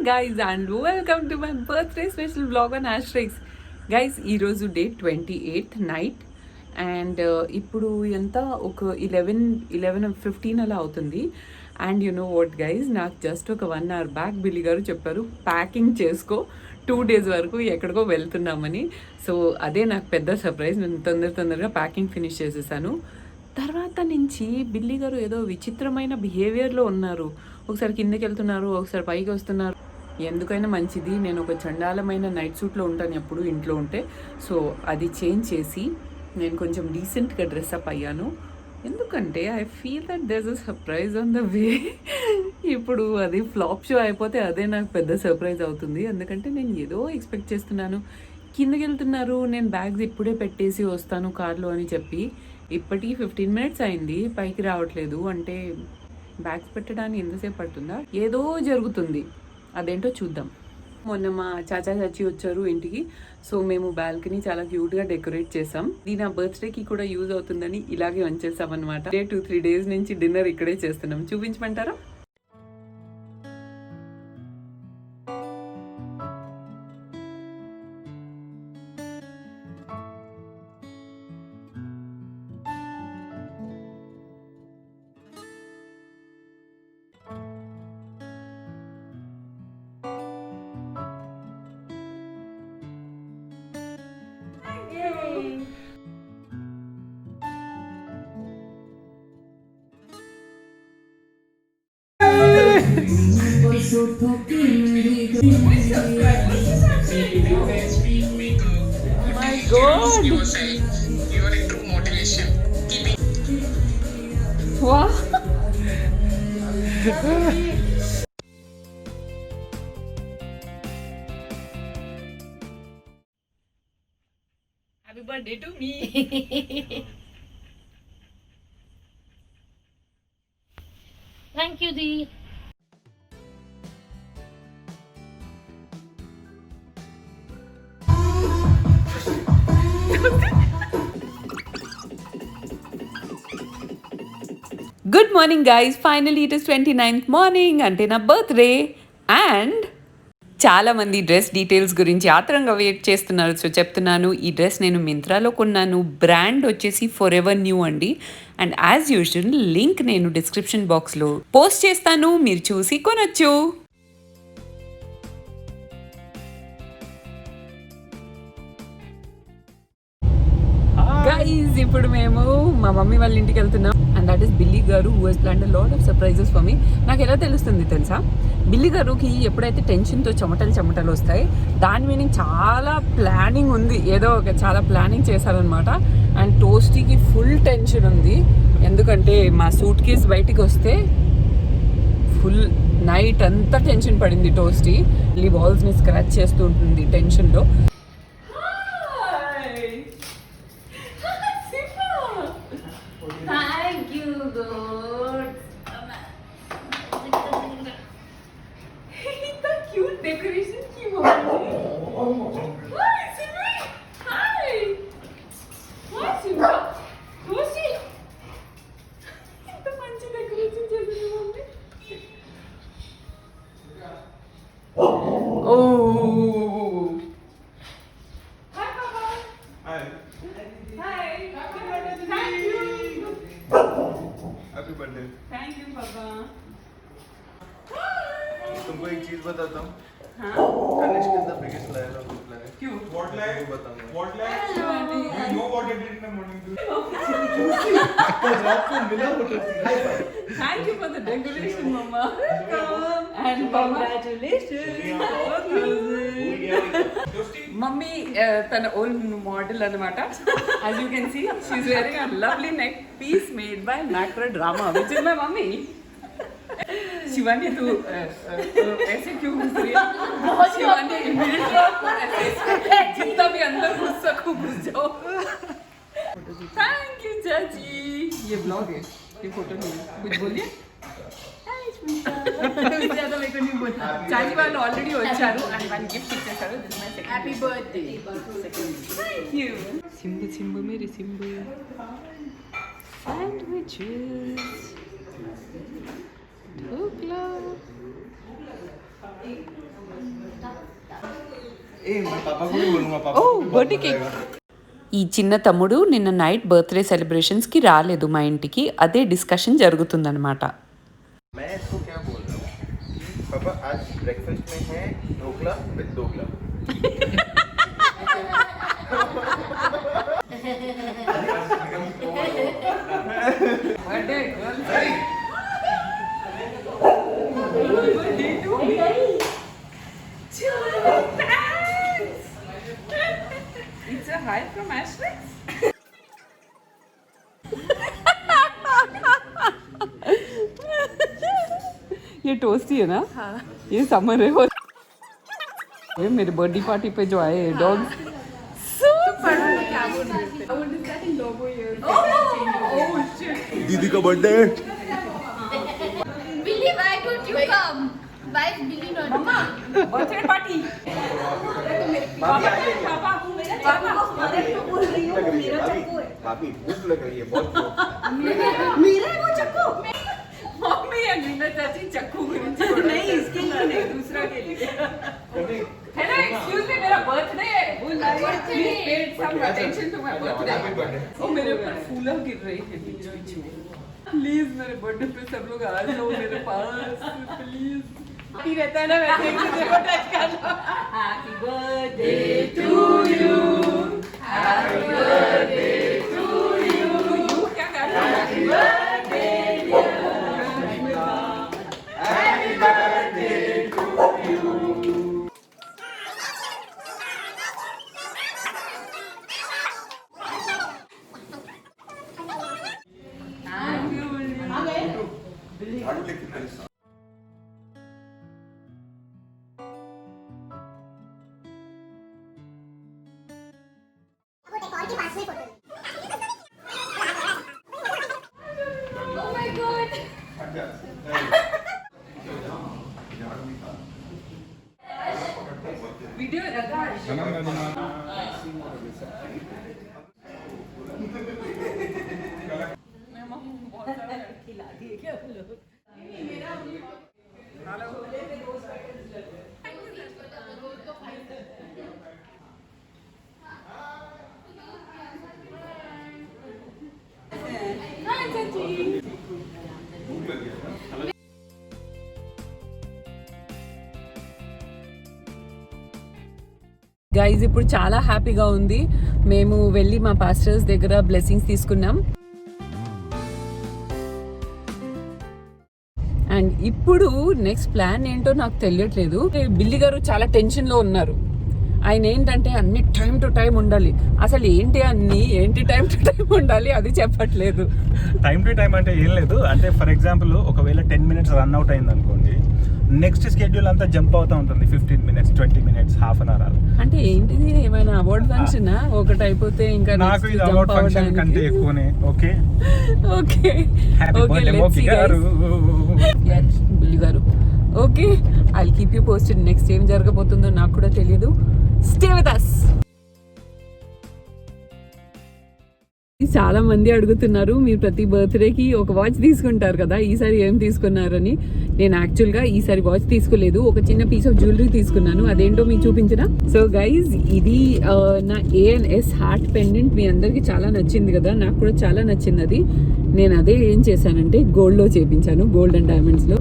guys and welcome to my birthday special vlog on Asterix. Guys, ఈరోజు day 28th night and ఇప్పుడు ఎంత ఒక 11:15 అలా అవుతుంది. And you know what guys, నాకు జస్ట్ ఒక 1 hour బ్యాక్ బిల్లి గారు చెప్పారు ప్యాకింగ్ చేసుకో 2 days వరకు ఎక్కడికో వెళ్తున్నామని. సో అదే నాకు పెద్ద సర్ప్రైజ్. నేను తొందరగా ప్యాకింగ్ ఫినిష్ చేసేసాను. తర్వాత నుంచి బిల్లి గారు ఏదో విచిత్రమైన బిహేవియర్లో ఉన్నారు. ఒకసారి కిందకి వెళ్తున్నారు, ఒకసారి పైకి వస్తున్నారు. ఎందుకైనా మంచిది, నేను ఒక చండాలమైన నైట్ సూట్లో ఉంటాను ఎప్పుడు ఇంట్లో ఉంటే. సో అది చేంజ్ చేసి నేను కొంచెం డీసెంట్గా డ్రెస్అప్ అయ్యాను. ఎందుకంటే I feel that there is a surprise on the way. ఇప్పుడు అది ఫ్లాప్ షో అయిపోతే అదే నాకు పెద్ద సర్ప్రైజ్ అవుతుంది. ఎందుకంటే నేను ఏదో ఎక్స్పెక్ట్ చేస్తున్నాను. కిందకి వెళ్తున్నారు, నేను బ్యాగ్స్ ఇప్పుడే పెట్టేసి వస్తాను కార్లో అని చెప్పి ఇప్పటికి 15 minutes అయింది, పైకి రావట్లేదు. అంటే బ్యాగ్స్ పెట్టడానికి ఎంతసేపు పడుతుందా? ఏదో జరుగుతుంది, అదేంటో చూద్దాం. మొన్న మా చాచా చాచి వచ్చారు ఇంటికి. సో మేము బాల్కనీ చాలా క్యూట్గా డెకరేట్ చేసాం. ఇది నా బర్త్డేకి కూడా యూజ్ అవుతుందని ఇలాగే ఉంచేసాం అనమాట. 2-3 days నుంచి డిన్నర్ ఇక్కడే చేస్తున్నాం. చూపించమంటారా? My God! You are a true motivation. Wow! Happy birthday to me! Thank you, Dee. Good morning guys, finally it is 29th morning, అంటే నా బర్త్డే. అండ్ చాలామంది డ్రెస్ డీటెయిల్స్ గురించి ఆత్రంగా వెయిట్ చేస్తున్నారు. సో చెప్తున్నాను, ఈ డ్రెస్ నేను మింత్రాలో కొన్నాను. బ్రాండ్ వచ్చేసి ఫర్ ఎవర్ న్యూ అండి. అండ్ యాజ్ యూజువల్ లింక్ నేను డిస్క్రిప్షన్ బాక్స్లో పోస్ట్ చేస్తాను, మీరు చూసి కొనొచ్చు. గైజ్, ఇప్పుడు మేము మా మమ్మీ వాళ్ళ ఇంటికి వెళ్తున్నాం. అండ్ దట్ ఈస్ బిల్లీ గారు who has planned lot of surprises for me. నాకు ఎలా తెలుస్తుంది తెలుసా? బిల్లీ గారుకి ఎప్పుడైతే టెన్షన్తో చెమటలు వస్తాయి, దాని మీనింగ్ చాలా ప్లానింగ్ ఉంది. ఏదో ఒక చాలా ప్లానింగ్ చేశారనమాట. అండ్ టోస్టీకి ఫుల్ టెన్షన్ ఉంది. ఎందుకంటే మా సూట్ కేస్ బయటికి వస్తే ఫుల్ నైట్ అంతా టెన్షన్ పడింది టోస్టీ. ఈ బాల్స్ని స్క్రాచ్ చేస్తూ ఉంటుంది టెన్షన్లో. Thank you, God. The cute decoration की mummy. Hi, Simran. Hi. Hi, Simran. Toshi. इंత మంచి decoration చేసింది mummy. Oh. Hi, Papa. Hi. Hi. Happy birthday. Thank you. Happy birthday. Thank you, Papa. तुमको एक चीज बताता हूँ. हाँ. Ganesh is the biggest liar of the planet. क्यों? What liar? वो बताऊंगा. What liar? Hello. You know what I did in the morning. कल रात को मिला वो toasty. High five. Thank you for the decoration, Mama. And Congratulations. Toasty. Mummy తన old model అనమాట. As you can see she is wearing a lovely neck piece made by Macro Drama which is my mummy. Shivani, तू ऐसे क्यों घुस रही है? Shivani immediately जितना भी अंदर घुस सकूं घुस जाओ. थैंक यू चाची. ये ब्लॉग है, ये फोटो नहीं है. कुछ बोलिए. ज़्यादा मेरे को नहीं बोलना. चाची వాళ్ళు ఆల్రెడీ వచ్చారు అండ్ వన్ గిఫ్ట్ ఇచ్చేసారు. This my second. Happy birthday. Thank you. Simbu మేరీ సింబు. శాండ్విచెస్. Hoopla. मैं पापा को भी बोलूंगा पापा ఓ को भी बहुत బర్త్డే मजा కేక్. आएगा। ఈ చిన్న తమ్ముడు నిన్న నైట్ బర్త్డే సెలబ్రేషన్స్కి రాలేదు మా ఇంటికి. అదే డిస్కషన్ జరుగుతుందన్నమాట. मैं इसको क्या बोल रहा हूँ पापा आज ब्रेकफास्ट में है ढोकला विद दोगला It's a hi from Ashley. ये टोस्टी है ना? हाँ. ये समर है और ये मेरे बर्थडे पार्टी पे जो आए डॉग दीदी का बर्थडे है Billy, why don't you come? Why is Billy not coming? Birthday party. भाभी भूख लग रही है बहुत मम्मी या नीना चाची चक्कू नहीं इसके लिए नहीं दूसरा के लिए है ना. एक्सक्यूज मी मेरा बर्थडे है. Please pay some attention to my birthday. ओ मेरे ऊपर फूला गिर रही है बीच बीच में. प्लीज मेरे बर्थडे पे सब लोग आ जाओ मेरे पास प्लीज. ही रहता है ना वैसे एक दूसरे को टच कर लो. Happy birthday to you. Happy birthday to you. You क्या कर रहा है? Happy birthday happy birthday to you. Oh my god! Video लगा గైజ్ ఇప్పుడు చాలా హ్యాపీగా ఉంది. మేము వెళ్ళి మా పాస్టర్స్ దగ్గర బ్లెస్సింగ్స్ తీసుకున్నాం. అండ్ ఇప్పుడు నెక్స్ట్ ప్లాన్ ఏంటో నాకు తెలియట్లేదు. బిల్లి గారు చాలా టెన్షన్లో ఉన్నారు. ఆయన ఏంటంటే అన్ని టైం టు టైం ఉండాలి. అసలు ఏంటి టైం టు టైం ఉండాలి అది చెప్పట్లేదు. టైం టు టైం అంటే ఏం లేదు. అంటే ఫర్ ఎగ్జాంపుల్ ఒకవేళ 10 minutes రన్ అవుట్ అయింది అనుకోండి, నెక్స్ట్ షెడ్యూల్ అంతా జంప్ అవుతా ఉంటుంది. 15 minutes, 20 minutes, half an hour. అంటే ఏంటిది ఏమైనా అవార్డ్ ఫంక్షన్ ఒకటి అయిపోతే ఇంకా నాకు ఇది అవార్డ్ ఫంక్షన్ కంటే ఎక్కువనే. ఓకే ఓకే హ్యాపీ బర్త్డే మోకి గారు. బిల్లి గారు okay. I keep you posted. Next ఏం జరగబోతుందో నాకు కూడా తెలియదు. Stay with us. చాలా మంది అడుగుతున్నారు మీరు ప్రతి బర్త్డేకి ఒక వాచ్ తీసుకుంటారు కదా, ఈసారి ఏం తీసుకున్నారని. నేను యాక్చువల్గా ఈసారి వాచ్ తీసుకోలేదు, ఒక చిన్న పీస్ ఆఫ్ జ్యువెలరీ తీసుకున్నాను. అదేంటో మీకు చూపించిన. సో గైజ్ ఇది నా ANS హార్ట్ పెండెంట్. మీ అందరికి చాలా నచ్చింది కదా, నాకు కూడా చాలా నచ్చింది అది. నేను అదే ఏం చేశానంటే గోల్డ్లో చేపించాను, గోల్డ్ అండ్ డైమండ్స్లో.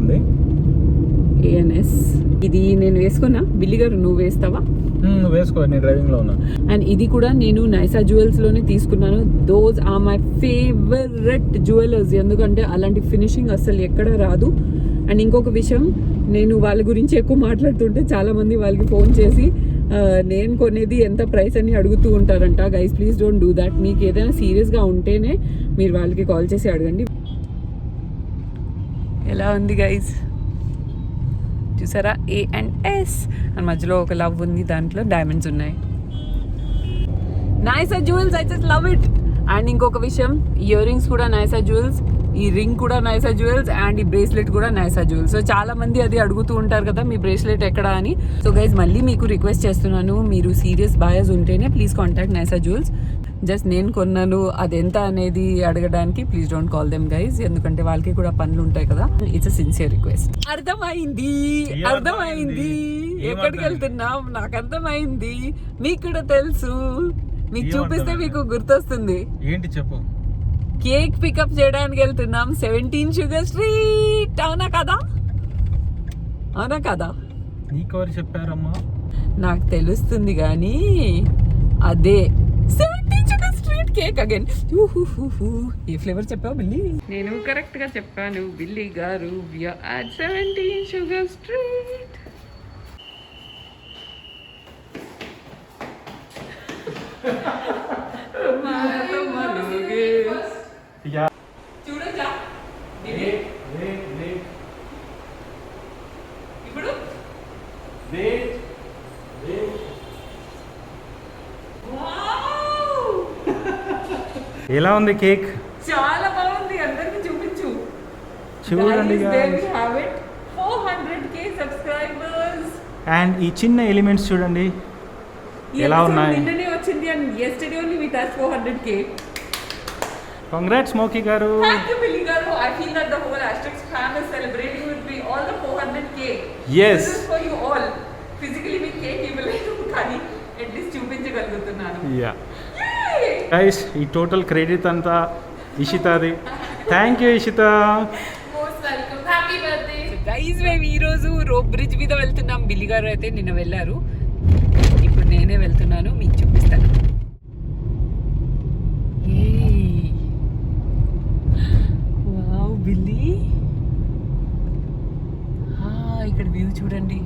ANS ఇది నేను వేసుకున్నా. బిల్లి గారు నువ్వు వేస్తావా? వేసుకో, నేను డ్రైవింగ్ లో ఉన్నా. అండ్ ఇది కూడా నేను నైసా జ్యువెల్స్ లోనే తీసుకున్నాను. Those are my favourite jewellers. ఎందుకంటే అలాంటి ఫినిషింగ్ అసలు ఎక్కడ రాదు. అండ్ ఇంకొక విషయం, నేను వాళ్ళ గురించి ఎక్కువ మాట్లాడుతుంటే చాలా మంది వాళ్ళకి ఫోన్ చేసి నేను కొనేది ఎంత ప్రైస్ అని అడుగుతూ ఉంటారంట. Guys please don't do that. మీకు ఏదైనా సీరియస్గా ఉంటేనే మీరు వాళ్ళకి కాల్ చేసి అడగండి. ఎలా ఉంది గైస్ చూసారా? ANS అండ్ మధ్యలో ఒక లవ్ ఉంది, దాంట్లో డైమండ్స్ ఉన్నాయి. నైసా jewels, I just love it. And ఇంకొక విషయం, ఇయర్ రింగ్స్ కూడా నైసా జ్యువెల్స్, ఈ రింగ్ కూడా నైసా జ్యువెల్స్, అండ్ ఈ బ్రేస్లెట్ కూడా నైసా జ్యువెల్స్. సో చాలా మంది అది అడుగుతూ ఉంటారు కదా మీ బ్రేస్లెట్ ఎక్కడ అని. సో గైజ్ మళ్ళీ మీకు రిక్వెస్ట్ చేస్తున్నాను, మీరు సీరియస్ బయర్స్ ఉంటేనే ప్లీజ్ కాంటాక్ట్ నైసా జ్యువెల్స్. జస్ట్ నేను కొన్నాను అదెంత అనేది అడగడానికి please don't call them guys, ఎందుకంటే వాళ్ళకి కూడా పనులు ఉంటాయి కదా. It's a sincere request. అర్థమైంది. ఎక్కడికి వెళ్తున్నాం నాకు అర్థమైంది, మీకు కూడా తెలుసు. మీకు చూపిస్తే మీకు గుర్తొస్తుంది. ఏంటి చెప్పు. కేక్ పికప్ చేయడానికి వెళ్తున్నాం 17 షుగర్ స్ట్రీట్. అవునా కదా నీకెవరు చెప్పారమ్మా? నాకు తెలుస్తుంది కానీ అదే 17 షుగర్ స్ట్రీట్ కేక్ అగైన్. ఏ ఫ్లేవర్ చెప్పావు బిల్లీ? నేను కరెక్ట్ గా చెప్పాను బిల్లీ గారు. We are at 17 sugar street. చూడొచ్చా ఇప్పుడు? ఎలా ఉంది కేక్? చాలా బాగుంది. అందరికి చూపించు. చూడండి guys. 400k subscribers. అండ్ ఈ చిన్న ఎలిమెంట్స్ చూడండి ఎలా ఉన్నాయి. నిన్ననే వచ్చింది and yesterday only we touched 400k. Congrats Moki garu. Thank you Billy garu. I feel that the whole Asterix fan is celebrating with me all the 400k. Yes. This is for you all. Physically మీ cake ఇవ్వలేదు కానీ at least చూపించగలుగుతున్నాను. Yeah guys, ఈ total credit అంతా ఇషితాది. Thank you Ishita. Most welcome. Happy birthday. Guys మేము ఈరోజు rope bridge మీద వెళ్తున్నాం. బిల్లి గారు అయితే నిన్న వెళ్ళారు, ఇప్పుడు నేనే వెళ్తున్నాను, మీకు చూపిస్తాను. వావ్ బిల్లీ, ఇక్కడ వ్యూ చూడండి.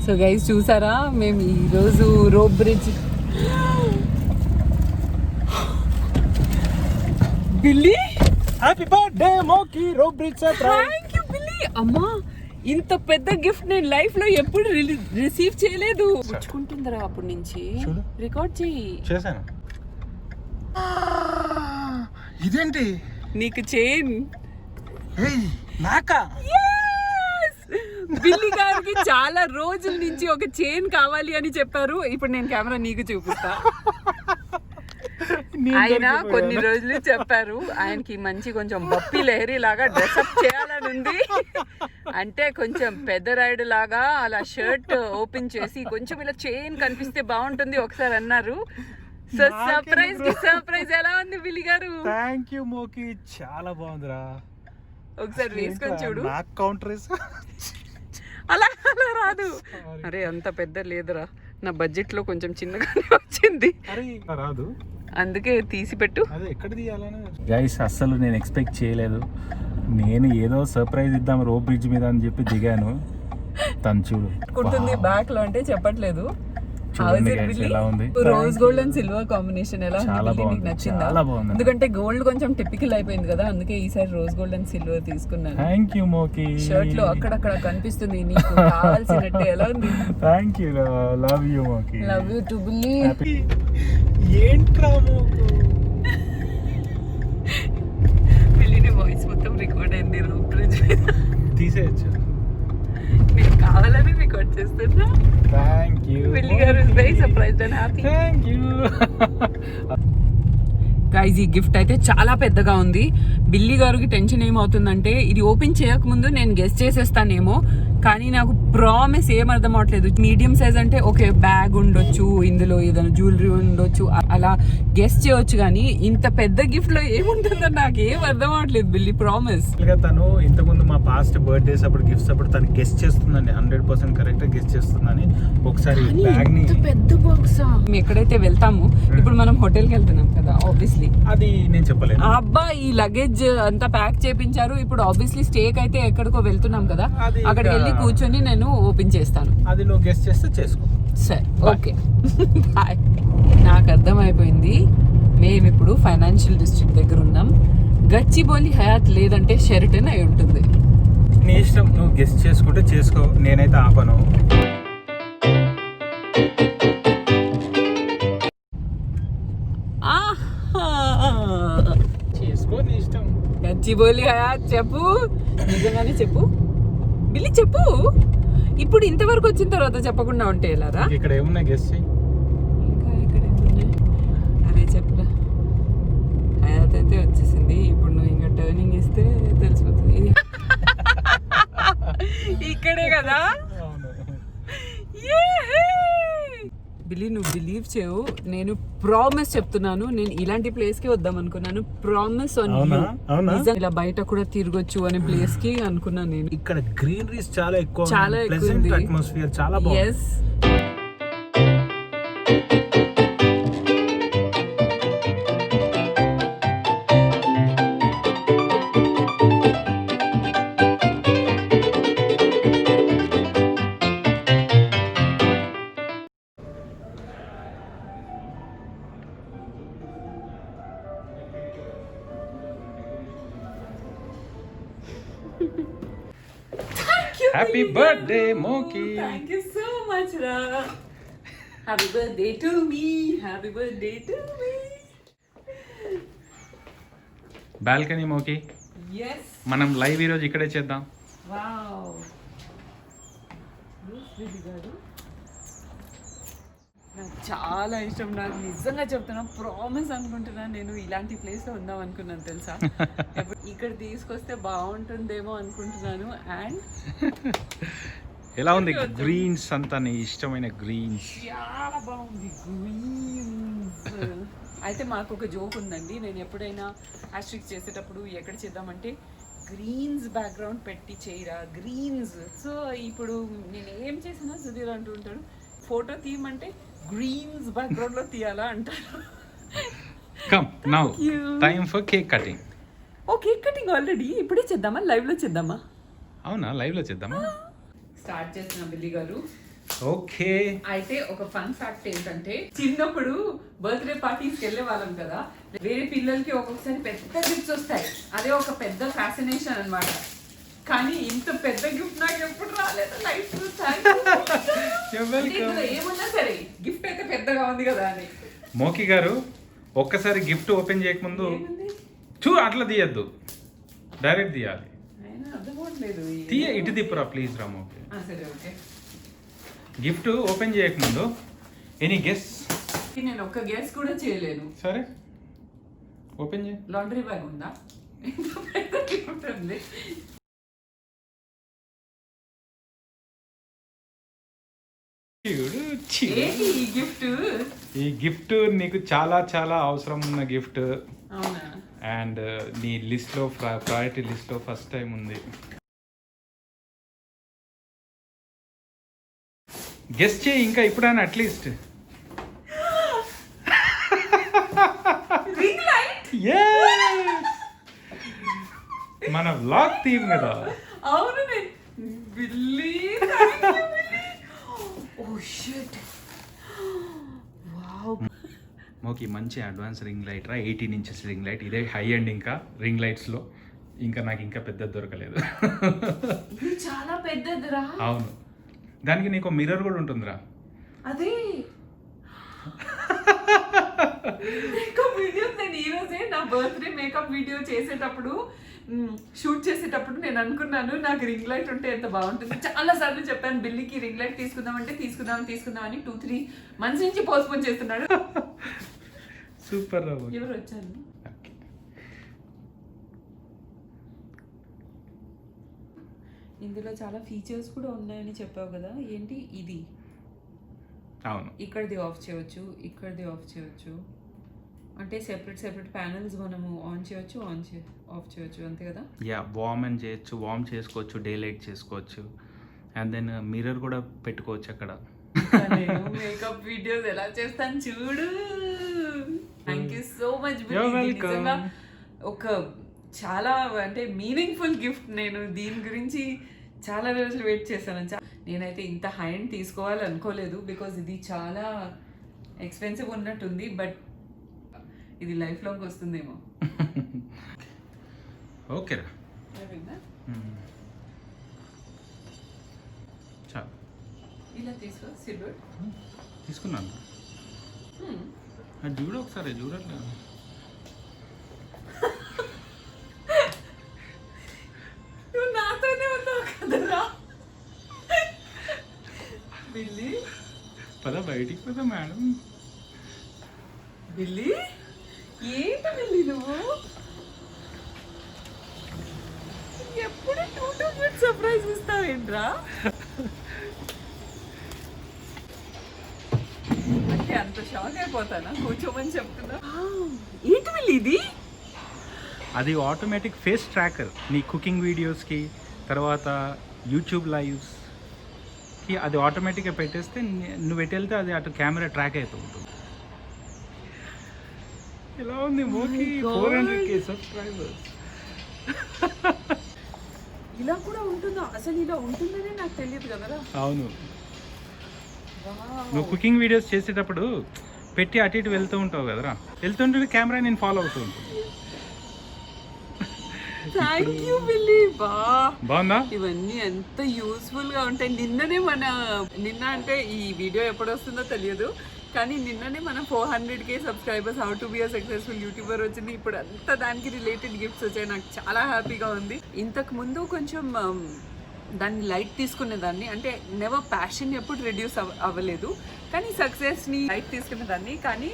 సో గైస్ చూసారా, మేము ఈరోజు rope bridge. Billy happy birthday Moki. Rope bridge thank you Billy. అమ్మా ఇంత పెద్ద గిఫ్ట్ నేను లైఫ్ లో ఎప్పుడు రిసీవ్ చేయలేదు. పుచ్చుకుంటుందిరా అప్పటి నుంచి. రికార్డ్ చెయ్యి. చేశాను. ఇదేంటి? నీకు చైన్. నాకా? బిల్లి గారికి చాలా రోజుల నుంచి ఒక చైన్ కావాలి అని చెప్పారు. ఇప్పుడు నేను కెమెరా నీకు చూపిస్తా. ఆయన కొన్ని రోజులు చెప్పారు ఆయనకి మంచి కొంచెం బప్పి లహరి లాగా డ్రెస్అప్ చేయాలని ఉంది. అంటే కొంచెం పెద్ద రైడ్ లాగా అలా షర్ట్ ఓపెన్ చేసి కొంచెం ఇలా చైన్ కనిపిస్తే బాగుంటుంది ఒకసారి అన్నారు. సో సర్ప్రైజ్ ఎలా ఉంది బిల్లి గారు? థ్యాంక్ యూ మోకి, చాలా బాగుందిరా. ఒకసారి వేసుకొని చూడు. నాకు కౌంటర్ అలా రాదు. అరే అంత పెద్ద లేదురా, నా బడ్జెట్ లో కొంచెం చిన్నగానే వచ్చింది. రాదు, అందుకే తీసి పెట్టు. అదే ఎక్కడ తీయాలని. గైస్ అస్సలు నేను ఎక్స్పెక్ట్ చేయలేదు. నేను ఏదో సర్ప్రైజ్ ఇద్దాం రోప్ బ్రిడ్జ్ మీద అని చెప్పి దిగాను. తను చూడు కుడుతుంది బ్యాక్ లో అంటే చెప్పట్లేదు. ఎలా ఉంది? Rose gold and silver combination ఎలా ఉంది? నీకు నచ్చిందా? ఎందుకంటే గోల్డ్ కొంచెం టిపికల్ అయిపోయింది కదా, అందుకే ఈసారి రోజ్ గోల్డ్ అండ్ సిల్వర్ తీసుకున్నాను. Thank you Moki. షర్ట్ లో అక్కడక్కడ కనిపిస్తుంది నీకు కావాల్సినట్టే. ఎలా ఉంది? Thank you. Love you Moki. Love you too Billy. ఏంట్రా మోకు? బిల్లీని వాయిస్ మొత్తం రికార్డ్ అయింది రోప్ బ్రిడ్జ్ మీద. తీసేయచ్చు. నేను కావాలని రికార్డ్ చేస్తున్నా. Thank you. Billy garu is very surprised and happy. Thank you. Guys ఈ గిఫ్ట్ అయితే చాలా పెద్దగా ఉంది. బిల్లీ గారికి టెన్షన్ ఏమవుతుందంటే ఇది ఓపెన్ చేయకముందు నేను గెస్ చేసేస్తానేమో, కానీ నాకు ప్రామిస్ ఏం అర్థం అవట్లేదు. మీడియం సైజ్ అంటే ఓకే బ్యాగ్ ఉండొచ్చు, ఇందులో ఏదైనా జ్యువెలరీ ఉండొచ్చు, అలా గెస్ చేయొచ్చు, కానీ ఇంత పెద్ద గిఫ్ట్ లో ఏముంటుందని నాకు ఏం అర్థం అవట్లేదు బిల్లీ. ప్రామిస్. తను ఇంతకుముందు మా పాస్ట్ బర్త్డేస్ అప్పుడు గిఫ్ట్స్ అప్పుడు తను గెస్ చేస్తుందండి, 100% కరెక్ట్ గెస్ చేస్తుందని. ఒకసారి బ్యాగ్ ని పెద్ద బాక్స్ మేము ఎక్కడైతే వెళ్తాము ఇప్పుడు మనం హోటల్కి వెళ్తున్నాం కదా, ఆబ్వియస్లీ అది నేను చెప్పలేను. అబ్బా ఈ లగేజ్ అంతా ప్యాక్ చేపించారు. ఇప్పుడు ఆబ్వియస్లీ స్టేక్ అయితే ఎక్కడికో వెళ్తున్నాం కదా, అక్కడికి వెళ్ళి కూర్చొని నేను ఓపెన్ చేస్తాను. అది నువ్వు గెస్ చేస్తే చేసుకో. సరే ఓకే బాయ్. నాకు అర్థమైపోయింది, మేము ఇప్పుడు ఫైనాన్షియల్ డిస్ట్రిక్ట్ దగ్గర ఉన్నాం. గచ్చిబౌలి హయాత్ లేదంటే షెరటన్ అయి ఉంటుంది. నీ ఇష్టం, నువ్వు గెస్ చేసుకుంటే చేసుకో, నేనైతే ఆపను. చేసుకో, నీ ఇష్టం. గచ్చిబౌలి హయాత్ చెప్పు, నిజంగానే చెప్పు బిల్లి చెప్పు. ఇప్పుడు ఇంతవరకు వచ్చిన తర్వాత చెప్పకుండా ఉంటే ఎలారా? ఇక్కడ ఏమున్నాయి గెస్ట్ చేయి. ఇంకా ఇక్కడ ఏమున్నాయి? అదే చెప్పరా, హయాత్ అయితే వచ్చేసింది. ఇప్పుడు నువ్వు ఇంకా టర్నింగ్ ఇస్తే తెలిసిపోతుంది. ఇక్కడే కదా. బిలీ, నువ్వు బిలీవ్ చేయవు, నేను ప్రామిస్ చెప్తున్నాను, నేను ఇలాంటి ప్లేస్ కి వద్దాం అనుకున్నాను. Promise on you. ఇలా బయట కూడా తిరగొచ్చు అనే ప్లేస్ కి అనుకున్నాను నేను. ఇక్కడ గ్రీనరీస్ చాలా ఎక్కువ, చాలా ఎక్కువ ప్లెజెంట్ ఉంది. అట్మాస్ఫియర్ చాలా బాగుంది. Yes. Happy birthday Moki. Thank you so much, Ra. Happy birthday to me. Happy birthday to me. Balcony Moki. Yes. మనం లైవ్ ఈ రోజు ఇక్కడే చేద్దాం. Wow. Really good. నాకు చాలా ఇష్టం. నాకు నిజంగా చెప్తున్నా, ప్రామిస్ అనుకుంటున్నా, నేను ఇలాంటి ప్లేస్ లో ఉందాం అనుకున్నాను తెలుసా. ఇక్కడ తీసుకొస్తే బాగుంటుందేమో అనుకుంటున్నాను. అండ్ ఎలా ఉంది గ్రీన్స్ అంతా, నీ ఇష్టమైన గ్రీన్స్? చాలా బాగుంది గ్రీన్స్. అయితే మాకు ఒక జోక్ ఉందండి, నేను ఎప్పుడైనా యాస్ట్రిక్స్ చేసేటప్పుడు ఎక్కడ చేద్దామంటే గ్రీన్స్ బ్యాక్గ్రౌండ్ పెట్టి చేయరా గ్రీన్స్. సో ఇప్పుడు నేను ఏం చేసినా సుధీర్ అంటూ ఉంటాడు, ఫోటో తీయమంటే గ్రీన్స్ బ్యాక్గ్రౌండ్ లో తీయాలా అంటారు. Come now time for cake cutting. ఓ కేక్ కటింగ్ ఆల్రెడీ ఇప్పుడే చేద్దామా, లైవ్ లో చేద్దామా? అవునా, లైవ్ లో చేద్దామా? స్టార్ట్ చేస్తున్నా బిల్లి గారు. ఓకే. అయితే ఒక ఫన్ ఫ్యాక్ట్ ఏంటంటే, చిన్నప్పుడు బర్త్డే పార్టీస్కి వెళ్ళే వాళ్ళం కదా, వేరే పిల్లలకి ఒక్కొక్కసారి పెద్ద గిఫ్ట్స్ వస్తాయి. అదే ఒక పెద్ద ఫ్యాసినేషన్ అన్నమాట. కానీ ఇంత పెద్ద గిఫ్ట్ నాకు ఎప్పుడు రాలేదు లైఫ్. ఏమన్నా సరే గిఫ్ట్ అయితే పెద్దగా ఉంది కదా అని. మోకి గారు, ఒక్కసారి గిఫ్ట్ ఓపెన్ చేయకముందు అట్లా తీయద్దు, డైరెక్ట్ తీయాలి. అర్థం అవ్వట్లేదు. ఇటు తిప్పురా ప్లీజ్ రా మోకి. సరే ఓకే. గిఫ్ట్ ఓపెన్ చేయకముందు ఎనీ గెస్? నేను ఒక్క గెస్ కూడా చేయలేను. సరే ఓపెన్ చేయి. లాండ్రీ బ్యాగ్ ఉందా? పెద్ద గిఫ్ట్ ఉంది. ఏంటి ఈ గిఫ్ట్? ఈ గిఫ్ట్ నీకు చాలా చాలా అవసరం ఉన్న గిఫ్ట్. అవునా? అండ్ నీ లిస్ట్ లో, ప్రయారిటీ లిస్ట్ లో ఫస్ట్ టైం ఉంది. గెస్ చేయి ఇంకా ఇప్పుడైనా అట్లీస్ట్. Ring light. మన వ్లాగ్ థీమ్ కదా. అవును. బిల్లీ. Oh shit. వావ్. మోకి మంచి అడ్వాన్స్ రింగ్ లైట్ రా, 18 inches రింగ్ లైట్. ఇదే హై అండ్ ఇంకా రింగ్ లైట్స్ లో ఇంకా నాకు ఇంకా పెద్దది దొరకలేదు. ఇది చాలా పెద్దదిరా. అవును, దానికి నీకు మిర్రర్ కూడా ఉంటుందిరా. అదే మేకప్ వీడియోస్ నేను ఈ రోజే నా బర్త్డే మేకప్ వీడియో చేసేటప్పుడు, షూట్ చేసేటప్పుడు నేను అనుకున్నాను నాకు రింగ్ లైట్ ఉంటే ఎంత బాగుంటుంది. చాలా సార్లు చెప్పాను బిల్లీకి రింగ్ లైట్ తీసుకుందామంటే తీసుకుందాం అని 2-3 మంత్స్ నుంచి పోస్ట్పోన్ చేస్తున్నాడు. సూపర్ రా. ఎవరు వచ్చారు? ఇందులో చాలా ఫీచర్స్ కూడా ఉన్నాయని చెప్పావు కదా, ఏంటి ఇది? అవును, ఇక్కడది ఆఫ్ చేయవచ్చు, ఇక్కడది ఆఫ్ చేయవచ్చు. అంటే సెపరేట్ ప్యానల్స్ మనము ఆన్ చేయవచ్చు, ఆఫ్ చేయవచ్చు, అంతే కదా? యా, వార్మ్ అండ్ చేయొచ్చు, వార్మ్ చేసుకోవచ్చు, డే లైట్ చేసుకోవచ్చు. అండ్ దెన్ మిర్రర్ కూడా పెట్టుకోవచ్చు అక్కడ. మేకప్ వీడియోస్ ఎలా చేస్తాను చూడు. Thank you so much. నిజంగా ఒక చాలా అంటే మీనింగ్ఫుల్ గిఫ్ట్. నేను దీని గురించి చాలా రోజులు వెయిట్ చేశాను. నేనైతే ఇంత హై అండ్ తీసుకోవాలి అనుకోలేదు, బికాజ్ ఇది చాలా ఎక్స్పెన్సివ్ ఉన్నట్టుంది. బట్ ఇది లైఫ్ లాంగ్ వస్తుందేమో. ఓకేరా, చాలు. ఇలా తీసుకో. సిల్వర్ తీసుకున్నాను. అది చూడు ఒకసారి, చూడట్లేదు. నువ్వు నాతోనే ఉన్నావు కదరా. పద బయటికి పద మేడం. బిల్లి ఏంటి బిల్లి నువ్వు ఎప్పుడు టూ గుడ్ సర్ప్రైజ్ ఇస్తావేంట్రా? అంటే అంత షాక్ అయిపోతానా? కూర్చోమని చెప్తున్నా. ఏంటి బిల్లి ఇది? అది ఆటోమేటిక్ ఫేస్ ట్రాకర్. నీ కుకింగ్ వీడియోస్కి, తర్వాత యూట్యూబ్ లైవ్స్కి అది ఆటోమేటిక్గా పెట్టేస్తే నువ్వు ఎటు వెళ్తే అది అటు కెమెరా ట్రాక్ అవుతూ ఉంటుంది. ఇలా ఉంది మోకి 400K సబ్స్క్రైబర్స్. ఇలా కూడా ఉంటుందా? అసలు ఇలా ఉంటుందనే నాకు తెలియదు కదరా. అవును, నువ్వు కుకింగ్ వీడియోస్ చేసేటప్పుడు పెట్టి అటు ఇటు వెళ్తూ ఉంటావు కదరా, వెళ్తుంటే కెమెరా నేను ఫాలో అవుతూ ఉంటుంది. Thank you Billy. బాగుందా? ఇవన్నీ ఎంత యూస్ఫుల్ గా ఉంటాయి. నిన్న అంటే ఈ వీడియో ఎప్పుడు వస్తుందో తెలియదు, కానీ నిన్ననే మనం 400K subscribers, how to be a successful YouTuber వచ్చింది. ఇప్పుడు అంతా దానికి రిలేటెడ్ గిఫ్ట్స్ వచ్చాయి. నాకు చాలా హ్యాపీగా ఉంది. ఇంతకు ముందు కొంచెం దాన్ని లైట్ తీసుకునేదాన్ని, అంటే నెవర్ ప్యాషన్ ఎప్పుడు రెడ్యూస్ అవ్వలేదు, కానీ సక్సెస్ని లైట్ తీసుకునేదాన్ని. కానీ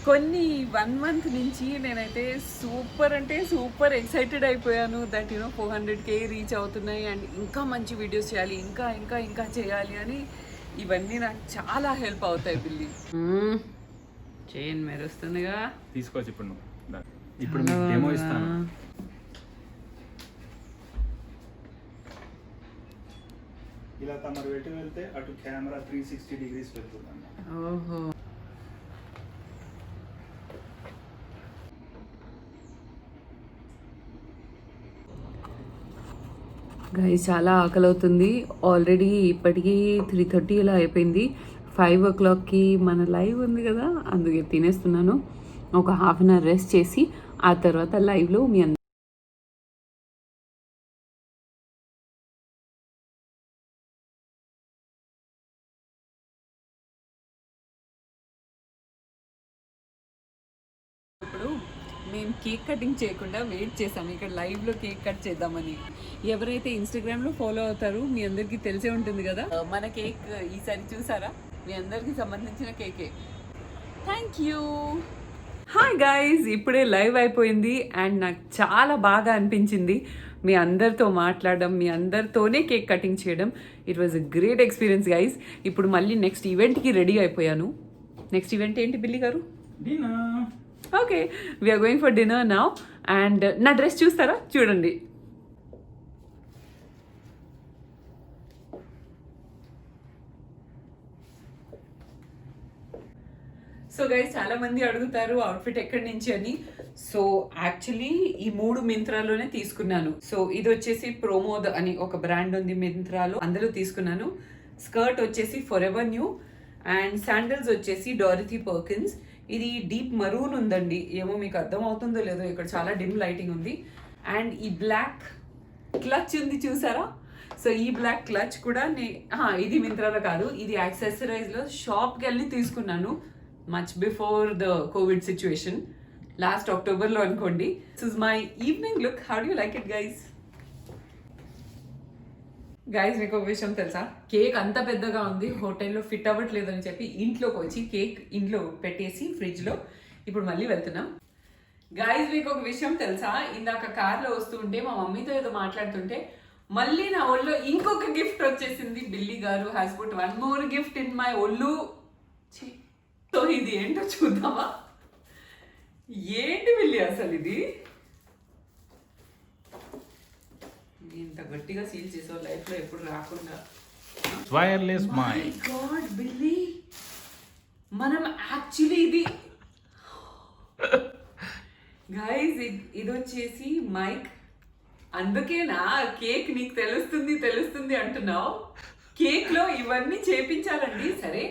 కొన్ని 1 month నుంచి నేనైతే సూపర్ అంటే సూపర్ ఎక్సైటెడ్ అయిపోయాను దట్ 400K రీచ్ అవుతున్నాయి అండ్ ఇంకా మంచి వీడియోస్ చేయాలి, ఇంకా ఇంకా ఇంకా చేయాలి అని. ఇవన్నీ నాకు చాలా హెల్ప్ అవుతాయి బిల్లి. చైన్ మెరుస్తుందిగా, తీసుకోవచ్చు ఇప్పుడు నువ్వు. ఇప్పుడు మీకు డెమో ఇస్తాను. ఇలా తమరు పెట్టి వెళ్తే అటు కెమెరా 360 degrees వెళ్తుందండి. ఓహో, గైస్ చాలా ఆకలి అవుతుంది. ఆల్రెడీ ఇప్పటికీ 3:30 ఇలా అయిపోయింది. 5 o'clockకి మన లైవ్ ఉంది కదా, అందుకే తినేస్తున్నాను. ఒక 1/2 hour రెస్ట్ చేసి ఆ తర్వాత లైవ్లో మీ అందరూ ఇప్పుడు మేము కేక్ కటింగ్ చేయకుండా వెయిట్ చేసాము ఇక్కడ లైవ్లో కేక్ కట్ చేద్దామని. ఎవరైతే ఇన్స్టాగ్రామ్లో ఫాలో అవుతారు మీ అందరికీ తెలిసే ఉంటుంది కదా, మన కేక్ ఈసారి చూసారా, మీ అందరికీ సంబంధించిన కేకే. Thank you. హాయ్ గైస్, ఇప్పుడే లైవ్ అయిపోయింది అండ్ నాకు చాలా బాగా అనిపించింది మీ అందరితో మాట్లాడడం, మీ అందరితోనే కేక్ కటింగ్ చేయడం. It was a great experience guys. ఇప్పుడు మళ్ళీ నెక్స్ట్ ఈవెంట్కి రెడీ అయిపోయాను. నెక్స్ట్ ఈవెంట్ ఏంటి బిల్లి గారు? Okay, we are going for dinner now. And నా డ్రెస్ చూస్తారా? చూడండి. సో గైస్, చాలా మంది అడుగుతారు అవుట్ఫిట్ ఎక్కడి నుంచి అని. సో యాక్చువల్లీ ఈ 3 మింత్రాలోనే తీసుకున్నాను. సో ఇది వచ్చేసి ప్రోమోద్ అని ఒక బ్రాండ్ ఉంది మింత్రాలో, అందులో తీసుకున్నాను. స్కర్ట్ వచ్చేసి for ever new and sandals వచ్చేసి డారిథీ పర్కిన్స్. ఇది డీప్ మరూన్ ఉందండి, ఏమో మీకు అర్థం అవుతుందో లేదో, ఇక్కడ చాలా డిమ్ లైటింగ్ ఉంది. అండ్ ఈ బ్లాక్ క్లచ్ ఉంది చూసారా? సో ఈ బ్లాక్ క్లచ్ కూడా ఇది మింత్రాలో కాదు, ఇది యాక్సెసరైజ్లో షాప్కి వెళ్ళి తీసుకున్నాను. Much before the Covid situation, last అక్టోబర్లో అనుకోండి. This is my evening look. How do like it guys? Guys, మీకు ఒక విషయం తెలుసా? కేక్ అంత పెద్దగా ఉంది, హోటల్లో ఫిట్ అవ్వట్లేదు అని చెప్పి ఇంట్లోకి వచ్చి కేక్ ఇంట్లో పెట్టేసి ఫ్రిడ్జ్లో ఇప్పుడు మళ్ళీ వెళ్తున్నాం. గైస్, మీకు ఒక విషయం తెలుసా? ఇందాక కార్లో వస్తుంటే మా మమ్మీతో ఏదో మాట్లాడుతుంటే మళ్ళీ నా ఒళ్ళో ఇంకొక గిఫ్ట్ వచ్చేసింది. బిల్లీ గారు has put 1 more gift in my ఒళ్ళు. సో ఇది ఏంటో చూద్దామా? ఏంటి బిల్లీ అసలు ఇది? ఇంత గట్టిగా సీల్ చేసావు లైఫ్ లో ఎప్పుడు రాకుండా. Wireless mic. గాడ్ బిల్లీ, మనం యాక్చువల్లీ ఇది గైస్ ఇది వచ్చేసి మైక్. అందుకేనా కేక్ నీకు తెలుస్తుంది అంటున్నావు? కేక్ లో ఇవన్నీ చేపించాలండి. సరే,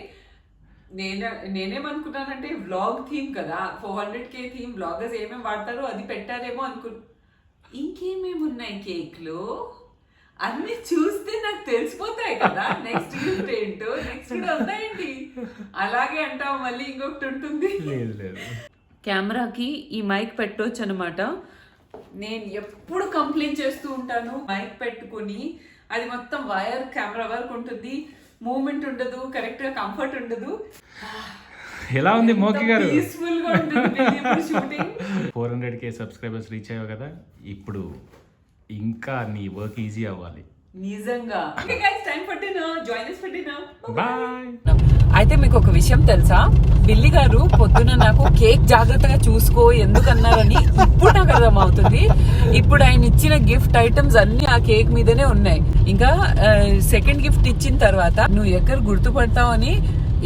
నేనేమనుకున్నానంటే వ్లాగ్ థీమ్ కదా, 400K థీమ్, బ్లాగర్స్ ఏమేమి వాడతారో అది పెట్టారేమో ఇంకేమేమి ఉన్నాయి కేక్ లో అన్ని చూస్తే నాకు తెలిసిపోతాయి కదా నెక్స్ట్ గిఫ్ట్ ఏంటో. నెక్స్ట్ కూడా ఉన్నాయండి. అలాగే అంటావు మళ్ళీ ఇంకొకటి ఉంటుంది. కెమెరాకి ఈ మైక్ పెట్టొచ్చు అనమాట. నేను ఎప్పుడు కంప్లైంట్ చేస్తూ ఉంటాను, మైక్ పెట్టుకుని అది మొత్తం వైర్ కెమెరా వరకు ఉంటుంది, మూమెంట్ ఉండదు, కరెక్ట్ గా కంఫర్ట్ ఉండదు. ఎలా ఉంది మోకి గారు? పీస్ఫుల్ గా ఉంటుంది బిల్లి ఇప్పుడు షూటింగ్. 400K సబ్స్క్రైబర్స్ రీచ్ అయ్యావు కదా, ఇప్పుడు ఇంకా నీ వర్క్ ఈజీ అవ్వాలి. నిజంగా. Okay guys, time for dinner. Join us for dinner. Bye. అయితే మీకు ఒక విషయం తెలుసా, బిల్లి గారు పొద్దున నాకు కేక్ జాగ్రత్తగా చూసుకో ఎందుకన్నారని ఇప్పుడు నాకు అర్థం అవుతుంది. ఇప్పుడు ఆయన ఇచ్చిన గిఫ్ట్ ఐటమ్స్ అన్ని ఆ కేక్ మీదనే ఉన్నాయి. ఇంకా సెకండ్ గిఫ్ట్ ఇచ్చిన తర్వాత నువ్వు ఎక్కడ గుర్తుపడతావు అని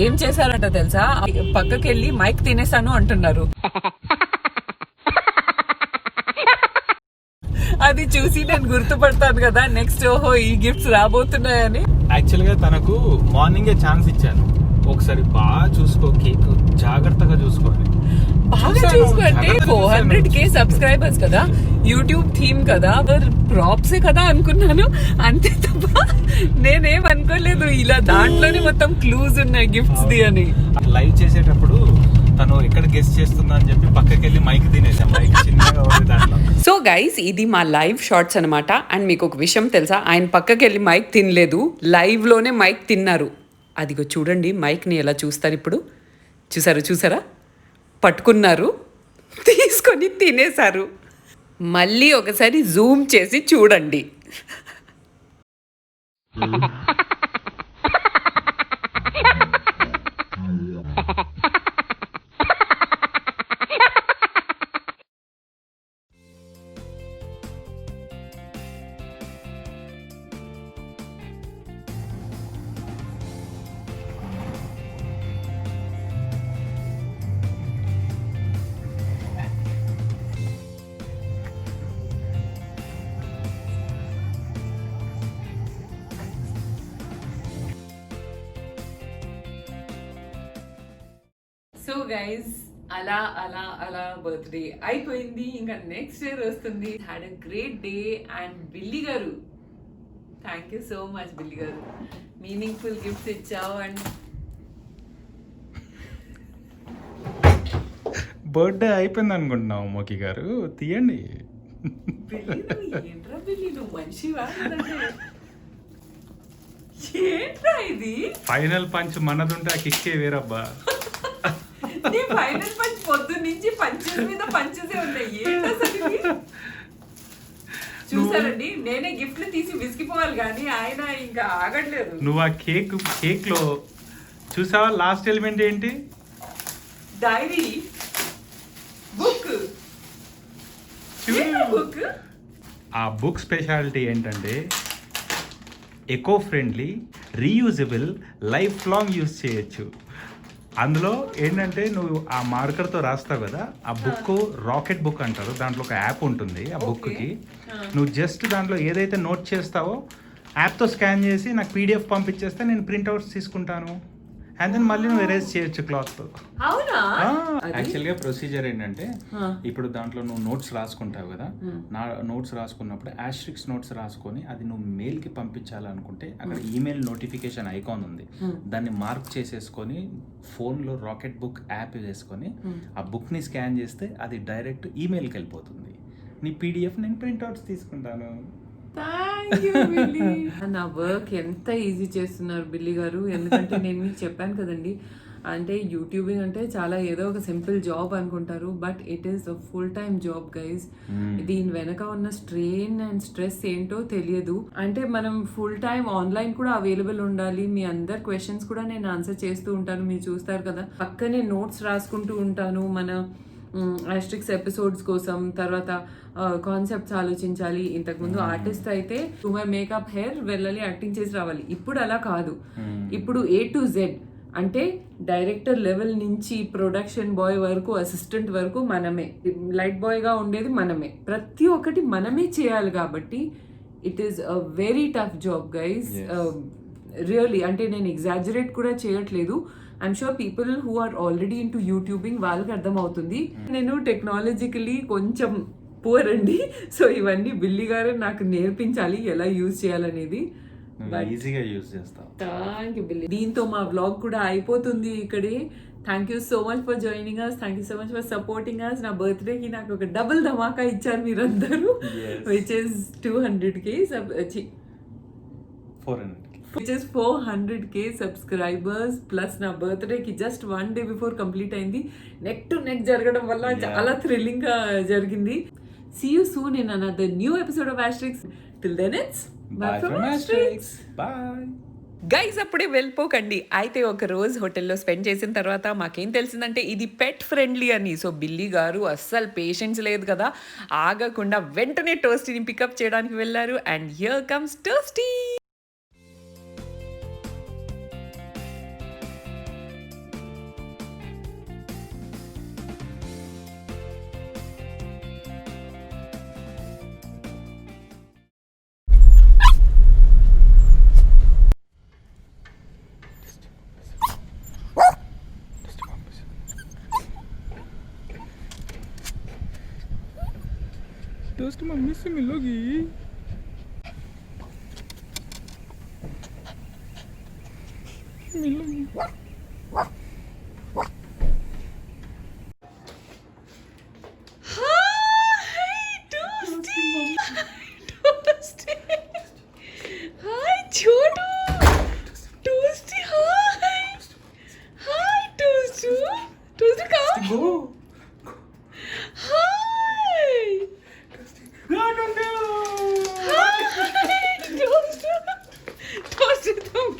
ఏం చేశారంట తెలుసా, పక్కకి వెళ్ళి మైక్ తినేసాను అంటున్నారు. అది చూసి నేను గుర్తుపడతాను కదా నెక్స్ట్, ఓహో ఈ గిఫ్ట్స్ రాబోతున్నాయని. యాక్చువల్గా తనకు మార్నింగే ఛాన్స్ ఇచ్చాను, ఒకసారి బాగా చూసుకో, కేక్ జాగ్రత్తగా చూసుకోవాలి. బాగా చూసుకోండి. 400K సబ్స్క్రైబర్స్ కదా, యూట్యూబ్ థీమ్ కదా, ప్రాప్సే కదా అనుకున్నాను, అంతే తప్ప నేనేం అనుకోలేదు ఇలా దాంట్లోనే మొత్తం క్లూజ్ ఉన్నాయి గిఫ్ట్స్ ది అని. లైవ్ చేసేటప్పుడు తను ఎక్కడ గెస్ట్ చేస్తుందా అని చెప్పి పక్కకి వెళ్ళి మైక్ తినేసాం, మైక్ చిన్నగా ఉంది దాంట్లో. సో గైస్, ఇది మా లైవ్ షార్ట్స్ అనమాట. అండ్ మీకు ఒక విషయం తెలుసా, ఆయన పక్కకి వెళ్ళి మైక్ తినలేదు, లైవ్ లోనే మైక్ తిన్నారు. అదిగో చూడండి మైక్ ని ఎలా చూస్తారు ఇప్పుడు. చూసారా, పట్టుకున్నారు, తీసుకొని తినేశారు. మళ్ళీ ఒకసారి జూమ్ చేసి చూడండి. సో గైజ్, అలా బర్త్డే అయిపోయింది. ఇంకా నెక్స్ట్ ఇయర్ వస్తుంది. Had a great day. And బిల్లి గారు, థ్యాంక్ యూ సో మచ్ బిల్లి గారు, మీనింగ్ఫుల్ గిఫ్ట్స్ ఇచ్చావు. అండ్ బర్త్డే అయిపోయింది అనుకుంటున్నావు మోకి గారు, తీయండి. ఏంట్రా బిల్లి, నువ్వు మనిషివా? ఏంట్రా ఇది? ఫైనల్ పంచ్ మనదుంటే ఆ కిక్కే వేరబ్బా. నీ ఫైనల్ పంచ్ పొద్దున్న నుంచి పంచెస్ మీద పంచెసే ఉన్నాయి. ఏంటో చూసారండి, నేనే గిఫ్ట్లు తీసి విసిగిపోవాలి కానీ ఆయన ఇంకా ఆగట్లేదు. నువ్వు ఆ కేక్ లో చూసావా లాస్ట్ ఎలిమెంట్ ఏంటి? Diary, book. బుక్. ఆ బుక్ స్పెషాలిటీ ఏంటంటే eco friendly, reusable, life long use చేయొచ్చు. అందులో ఏంటంటే నువ్వు ఆ మార్కర్తో రాస్తావు కదా, ఆ బుక్ రాకెట్ బుక్ అంటారు, దాంట్లో ఒక యాప్ ఉంటుంది. ఆ బుక్కి నువ్వు జస్ట్ దాంట్లో ఏదైతే నోట్ చేస్తావో యాప్తో స్కాన్ చేసి నాకు PDF పంపించేస్తే నేను ప్రింట్అవుట్స్ తీసుకుంటాను. అండ్ దెన్ మళ్ళీ నువ్వు ఎరేజ్ చేయొచ్చు క్లాత్తో. అవునా? యాక్చువల్గా ప్రొసీజర్ ఏంటంటే, ఇప్పుడు దాంట్లో నువ్వు నోట్స్ రాసుకుంటావు కదా, నా నోట్స్ రాసుకున్నప్పుడు ఆస్ట్రిక్స్ నోట్స్ రాసుకొని అది నువ్వు మెయిల్కి పంపించాలనుకుంటే అక్కడ ఈమెయిల్ నోటిఫికేషన్ ఐకాన్ ఉంది, దాన్ని మార్క్ చేసేసుకొని ఫోన్లో రాకెట్ బుక్ యాప్ వేసుకొని ఆ బుక్ని స్కాన్ చేస్తే అది డైరెక్ట్ ఈమెయిల్కి వెళ్ళిపోతుంది. నీ PDF నేను ప్రింట్అవుట్స్ తీసుకుంటాను. నా వర్క్ ఎంత ఈజీ చేస్తున్నారు బిల్లి గారు. ఎందుకంటే నేను మీకు చెప్పాను కదండి, అంటే యూట్యూబింగ్ అంటే చాలా ఏదో ఒక సింపుల్ జాబ్ అనుకుంటారు, but it is a full time job guys. దీని వెనక ఉన్న స్ట్రెయిన్ అండ్ స్ట్రెస్ ఏంటో తెలియదు. అంటే మనం ఫుల్ టైమ్ ఆన్లైన్ కూడా అవైలబుల్ ఉండాలి. మీ అందరు క్వశ్చన్స్ కూడా నేను ఆన్సర్ చేస్తూ ఉంటాను, మీరు చూస్తారు కదా. పక్కనే నోట్స్ రాసుకుంటూ ఉంటాను మన ఆస్ట్రిక్స్ ఎపిసోడ్స్ కోసం. తర్వాత కాన్సెప్ట్స్ ఆలోచించాలి. ఇంతకుముందు ఆర్టిస్ట్ అయితే టు మై మేకప్ హెయిర్ వెళ్ళాలి, యాక్టింగ్ చేసి రావాలి. ఇప్పుడు అలా కాదు. ఇప్పుడు A to Z, అంటే డైరెక్టర్ లెవెల్ నుంచి ప్రొడక్షన్ బాయ్ వరకు, అసిస్టెంట్ వరకు మనమే. లైట్ బాయ్గా ఉండేది మనమే. ప్రతి ఒక్కటి మనమే చేయాలి. కాబట్టి it is a very tough job guys, really. అంటే నేను ఎగ్జాజరేట్ కూడా చేయట్లేదు. I'm sure people who are already in to YouTubing వాళ్ళకి అర్థమవుతుంది. నేను టెక్నాలజికలీ కొంచెం పూర్ అండి. సో ఇవన్నీ బిల్లి గారు నాకు నేర్పించాలి ఎలా యూజ్ చేయాలనేది. ఈజీగా యూజ్ చేస్తాం. థ్యాంక్ యూ బిల్లి. దీంతో మా వ్లాగ్ కూడా అయిపోతుంది ఇక్కడే. Thank you so much for joining us. Thank you so much for supporting us. నా బర్త్డేకి నాకు ఒక డబుల్ ధమాకా ఇచ్చారు మీరందరూ, which is 200K. Which is 400K subscribers plus నా బర్త్డేకి జస్ట్ 1 day బిఫోర్ కంప్లీట్ అయింది. నెక్ టు నెక్ జరగడం వల్ల చాలా థ్రిల్లింగ్ గా జరిగింది. See you soon in another new episode of Asterix. Till then it's bye from Asterix. Bye. Guys అప్పుడే వెళ్ళిపోకండి. అయితే ఒక రోజు హోటల్లో స్పెండ్ చేసిన తర్వాత మాకేం తెలిసిందంటే ఇది పెట్ ఫ్రెండ్లీ అని. సో బిల్లీ గారు అస్సలు పేషెన్స్ లేదు కదా, ఆగకుండా వెంటనే టోస్టీని పికప్ చేయడానికి వెళ్ళారు. And here comes Toasty. Toast mummy से मिलोगी. मिलोगी.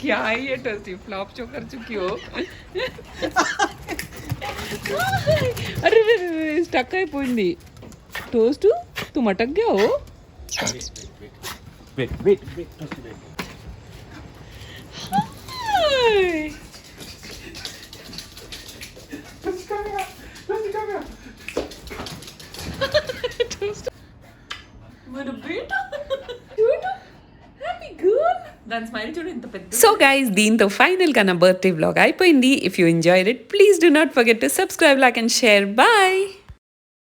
क्या है ये टोस्टी, फ्लॉप शो कर चुकी हो. अरे स्टक అయిపోయింది టోస్ట్. तुम अटक गया हो. Wait. Toasty wait. మన బేట హ్యాపీ గర్ల్. దాని స్మైల్ చూడు ఎంత పెద్ద. సో గైస్ దీంతో ఫైనల్ గా నా బర్త్డే వ్లాగ్ అయిపోయింది. If you enjoyed it please do not forget to subscribe, like and share. Bye.